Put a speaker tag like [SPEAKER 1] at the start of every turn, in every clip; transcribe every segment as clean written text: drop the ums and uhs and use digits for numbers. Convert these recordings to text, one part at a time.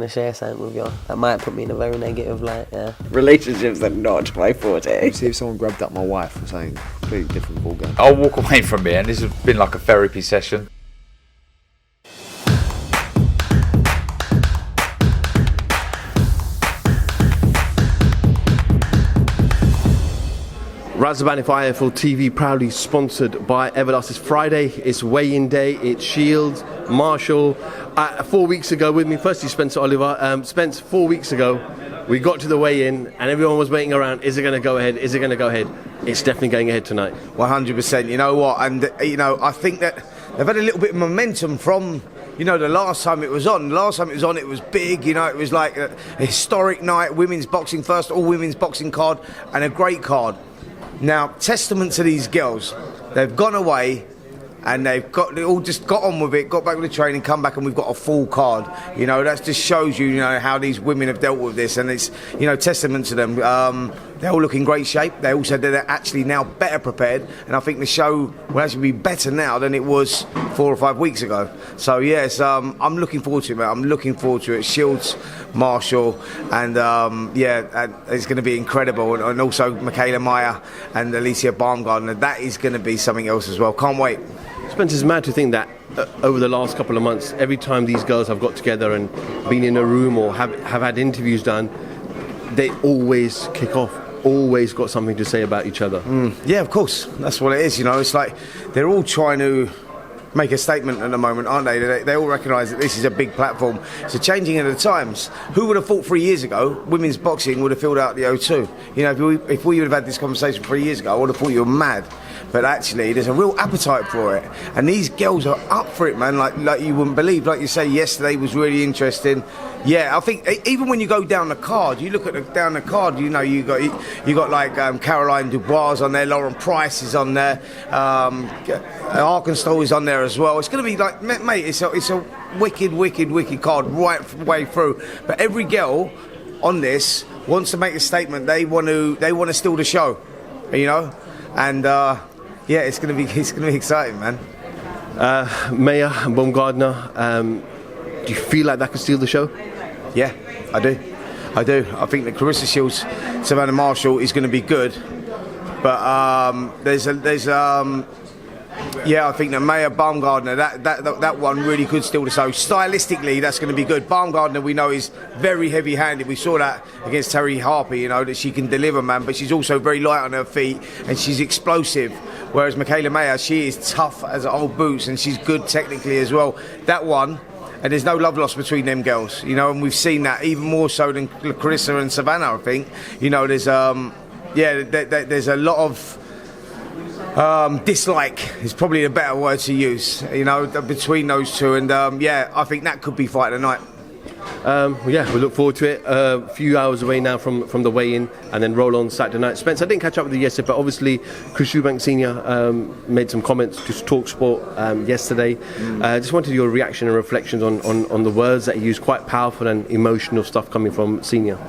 [SPEAKER 1] to share something with you. That might put me in a very negative light, yeah.
[SPEAKER 2] Relationships are not my forte.
[SPEAKER 3] See if someone grabbed up my wife or something completely different ballgame.
[SPEAKER 4] I'll walk away from here, and this has been like a therapy session.
[SPEAKER 5] Razzaban IFL TV proudly sponsored by Everlast. It's Friday, it's weigh-in day, it's Shields, Marshall. 4 weeks ago with me, firstly Spencer Oliver. Spence, 4 weeks ago, we got to the weigh-in and everyone was waiting around, is it going to go ahead, is it going to go ahead? It's definitely going ahead tonight.
[SPEAKER 6] 100%, you know what, and I think that they've had a little bit of momentum from the last time it was on. The last time it was on, it was big, it was like a historic night, women's boxing first, all women's boxing card, and a great card. Now, testament to these girls, they've gone away and they all just got on with it, got back with the training, come back, and we've got a full card. That just shows you, how these women have dealt with this, and it's, testament to them. They all look in great shape. They all said they're actually now better prepared, and I think the show will actually be better now than it was 4 or 5 weeks ago. So yes, I'm looking forward to it, mate. I'm looking forward to it. Shields, Marshall, and it's going to be incredible. And also Michaela Meyer and Alicia Baumgartner. That is going to be something else as well. Can't wait.
[SPEAKER 5] Spence, it's mad to think that over the last couple of months, every time these girls have got together and been in a room or have had interviews done, they always kick off. Always got something to say about each other.
[SPEAKER 6] Yeah, of course. That's what it is. It's like they're all trying to make a statement at the moment, aren't they? They all recognise that this is a big platform. It's a changing of the times. Who would have thought 3 years ago women's boxing would have filled out the O2? If we would have had this conversation 3 years ago, I would have thought you were mad. But actually, there's a real appetite for it, and these girls are up for it, man. Like you wouldn't believe. Like you say, yesterday was really interesting. Yeah, I think even when you go down the card, you look at down the card. You got like Caroline Dubois on there, Lauren Price is on there, Arkansas is on there as well. It's going to be like, mate, it's a wicked card right the way through. But every girl on this wants to make a statement. They want to steal the show, and. Yeah, it's gonna be exciting, man.
[SPEAKER 5] Meyer and Baumgartner, do you feel like that could steal the show?
[SPEAKER 6] Yeah, I do. I think that Clarissa Shields, Savannah Marshall is going to be good, but I think that Meyer Baumgartner, that one really could steal the show. Stylistically, that's going to be good. Baumgartner, we know, is very heavy-handed. We saw that against Terry Harper, that she can deliver, man, but she's also very light on her feet and she's explosive. Whereas Michaela Meyer, she is tough as old boots and she's good technically as well. That one, and there's no love lost between them girls, and we've seen that even more so than Clarissa and Savannah, I think. There's a lot of dislike is probably a better word to use, between those two, and I think that could be fight of the night.
[SPEAKER 5] We look forward to it. A few hours away now from the weigh-in, and then roll on Saturday night. Spence, I didn't catch up with you yesterday, but obviously Chris Eubank Sr. Made some comments to TalkSport yesterday. Just wanted your reaction and reflections on the words that he used. Quite powerful and emotional stuff coming from Senior.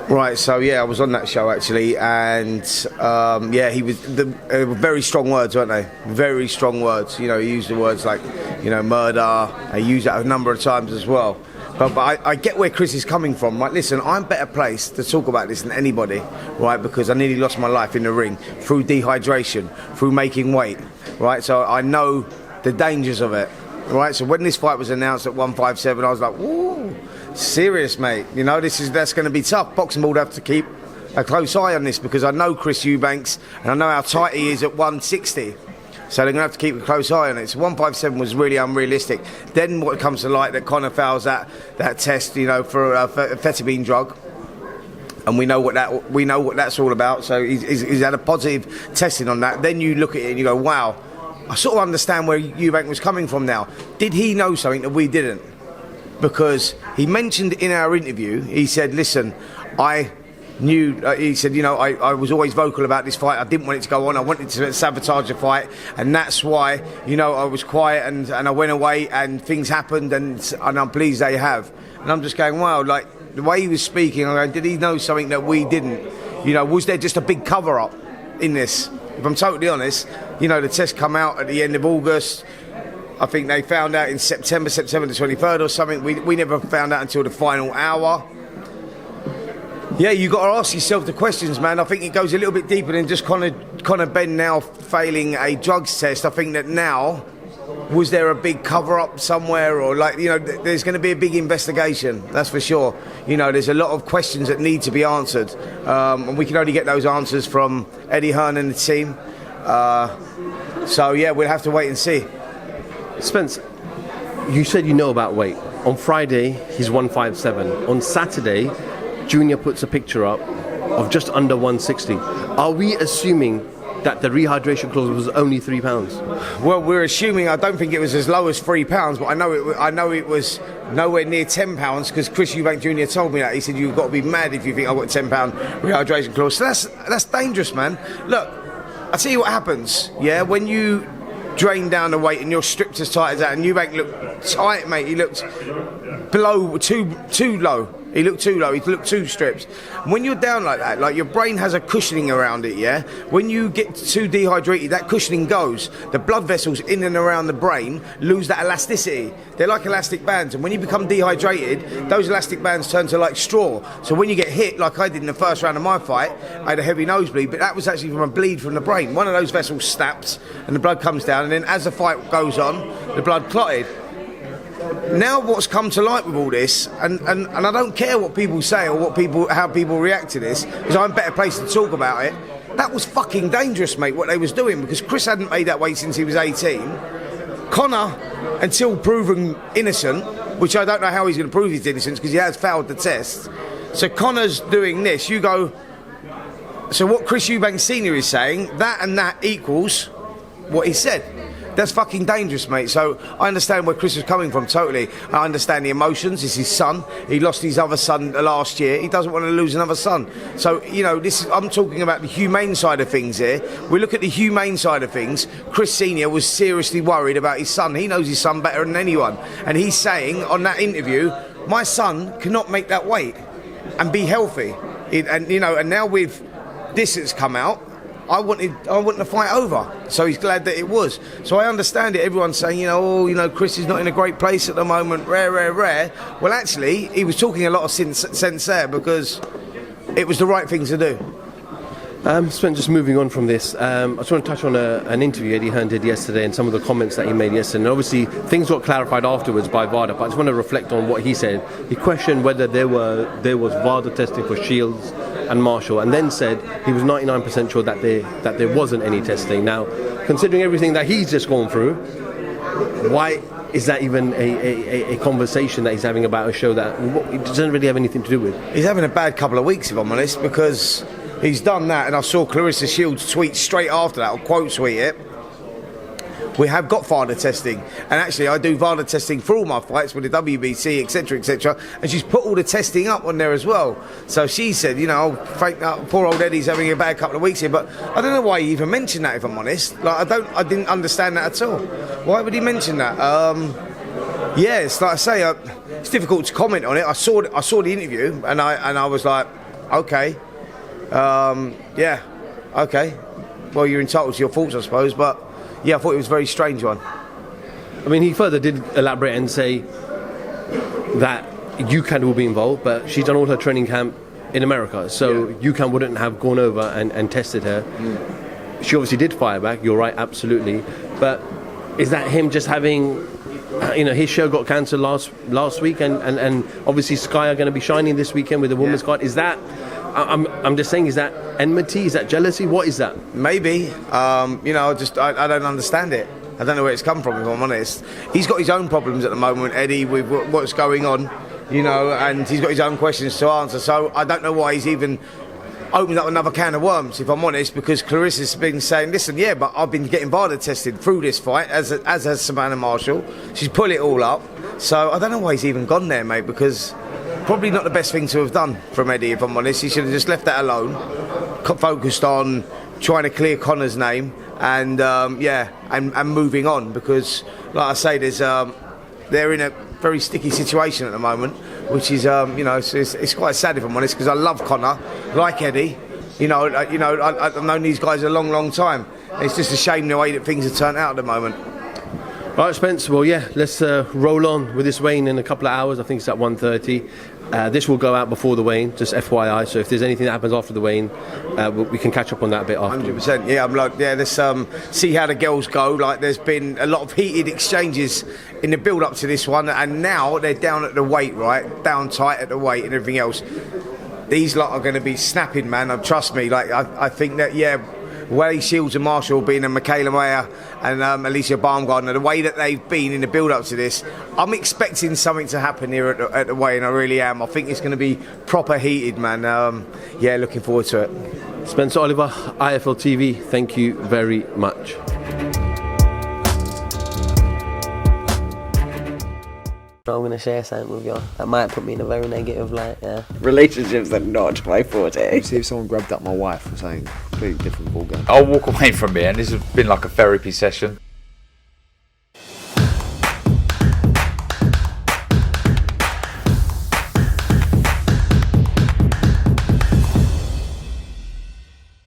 [SPEAKER 6] Right, so I was on that show actually, and he was very strong words, weren't they? Very strong words. He used the words like, murder. I used that a number of times as well. But I get where Chris is coming from. Like, listen, I'm better placed to talk about this than anybody, right? Because I nearly lost my life in the ring through dehydration, through making weight, right? So I know the dangers of it, right? So when this fight was announced at 157, I was like, woo. Serious, mate. That's going to be tough. Boxing Board have to keep a close eye on this because I know Chris Eubanks and I know how tight he is at 160. So they're going to have to keep a close eye on it. So 157 was really unrealistic. Then what comes to light that Conor fails that test, for a amphetamine drug, and we know what that's all about. So he's had a positive testing on that. Then you look at it and you go, wow, I sort of understand where Eubank was coming from now. Did he know something that we didn't? Because he mentioned in our interview, he said, listen, I knew, he said, I was always vocal about this fight. I didn't want it to go on. I wanted to sabotage the fight. And that's why, I was quiet and I went away and things happened and I'm pleased they have. And I'm just going, wow, like the way he was speaking, I'm going, did he know something that we didn't? Was there just a big cover-up in this? If I'm totally honest, the test come out at the end of August. I think they found out in September the 23rd or something. We never found out until the final hour. Yeah, you got to ask yourself the questions, man. I think it goes a little bit deeper than just Conor Ben now failing a drugs test. I think that now, was there a big cover-up somewhere, or there's going to be a big investigation, that's for sure. There's a lot of questions that need to be answered, and we can only get those answers from Eddie Hearn and the team. So yeah, we'll have to wait and see.
[SPEAKER 5] Spence, you said you know about weight. On Friday, he's 157. On Saturday, Junior puts a picture up of just under 160. Are we assuming that the rehydration clause was only £3?
[SPEAKER 6] Well, we're assuming. I don't think it was as low as £3, but I know it was nowhere near £10 because Chris Eubank Jr told me that. He said you've got to be mad if you think I've got a £10 rehydration clause. So that's dangerous, man. Look, I'll tell you what happens. Yeah, when you drain down the weight and you're stripped as tight as that, and Eubank looked tight, mate. He looked below too low. He looked too low. He looked too stripped. When you're down like that, like your brain has a cushioning around it, yeah? When you get too dehydrated, that cushioning goes. The blood vessels in and around the brain lose that elasticity. They're like elastic bands, and when you become dehydrated, those elastic bands turn to like straw. So when you get hit, like I did in the first round of my fight, I had a heavy nosebleed, but that was actually from a bleed from the brain. One of those vessels snaps, and the blood comes down, and then as the fight goes on, the blood clotted. Now what's come to light with all this, and I don't care what people say or how people react to this, because I'm better placed to talk about it. That was fucking dangerous, mate, what they was doing, because Chris hadn't made that weight since he was 18. Conor, until proven innocent, which I don't know how he's going to prove his innocence because he has failed the test. So Conor's doing this. You go, so what Chris Eubank Sr is saying, that and that equals what he said. That's fucking dangerous, mate. So I understand where Chris is coming from, totally. I understand the emotions. It's his son. He lost his other son last year. He doesn't want to lose another son. So, I'm talking about the humane side of things here. We look at the humane side of things. Chris Sr was seriously worried about his son. He knows his son better than anyone. And he's saying on that interview, my son cannot make that weight and be healthy. And now with this that's come out, I wanted the fight over, so he's glad that it was. So I understand it. Everyone's saying, Chris is not in a great place at the moment, rare. Well, actually, he was talking a lot of sense there because it was the right thing to do.
[SPEAKER 5] Spence, just moving on from this, I just want to touch on an interview Eddie Hearn did yesterday and some of the comments that he made yesterday. And obviously, things got clarified afterwards by VADA, but I just want to reflect on what he said. He questioned whether there was VADA testing for Shields and Marshall, and then said he was 99% sure that there wasn't any testing. Now, considering everything that he's just gone through, why is that even a conversation that he's having about a show that it doesn't really have anything to do with?
[SPEAKER 6] He's having a bad couple of weeks, if I'm honest, because he's done that, and I saw Clarissa Shields tweet straight after that, or quote tweet it. We have got VADA testing, and actually I do VADA testing for all my fights with the WBC, etc, and she's put all the testing up on there as well. So she said, poor old Eddie's having a bad couple of weeks here, but I don't know why he even mentioned that, if I'm honest. I didn't understand that at all. Why would he mention that? Yeah, it's like I say, it's difficult to comment on it. I saw the interview, and I was like, okay, yeah, okay. Well, you're entitled to your thoughts, I suppose, but yeah, I thought it was a very strange one.
[SPEAKER 5] I mean, he further did elaborate and say that UCAN will be involved, but she's done all her training camp in America, so UCAN wouldn't have gone over and tested her. She obviously did fire back, you're right, absolutely. But is that him just having, his show got cancelled last week, and obviously Sky are going to be shining this weekend with the women's card. Is that, I'm just saying, is that enmity? Is that jealousy? What is that?
[SPEAKER 6] Maybe. I don't understand it. I don't know where it's come from, if I'm honest. He's got his own problems at the moment, Eddie, with what's going on, and he's got his own questions to answer. So I don't know why he's even opened up another can of worms, if I'm honest, because Clarissa's been saying, listen, yeah, but I've been getting VADA tested through this fight, as has Savannah Marshall. She's put it all up. So I don't know why he's even gone there, mate, because probably not the best thing to have done from Eddie, if I'm honest. He should have just left that alone, focused on trying to clear Conor's name and moving on, because, like I say, they're in a very sticky situation at the moment, which is, it's quite sad, if I'm honest, because I love Conor, like Eddie. I've known these guys a long, long time. It's just a shame the way that things have turned out at the moment.
[SPEAKER 5] Right, Spence. Well, yeah, let's roll on with this weigh-in in a couple of hours. I think it's at 1:30. This will go out before the weigh-in, just FYI. So if there's anything that happens after the weigh-in, we can catch up on that a bit after.
[SPEAKER 6] 100%. Yeah, I'm like, yeah. Let's see how the girls go. Like, there's been a lot of heated exchanges in the build-up to this one, and now they're down at the weight, right? Down tight at the weight and everything else. These lot are going to be snapping, man. Trust me. Like, I think that, yeah. Wally Shields and Marshall being and Michaela Mayer and Alicia Baumgartner, the way that they've been in the build-up to this, I'm expecting something to happen here at the weigh-in. I really am. I think it's going to be proper heated, man. Yeah, looking forward to it.
[SPEAKER 5] Spencer Oliver, IFL TV, thank you very much.
[SPEAKER 1] I'm going to share something with you that might put me in a very negative light, yeah.
[SPEAKER 2] Relationships are not my forte.
[SPEAKER 3] See if someone grabbed up my wife or something completely different ballgame.
[SPEAKER 4] I'll walk away from it, and this has been like a therapy session.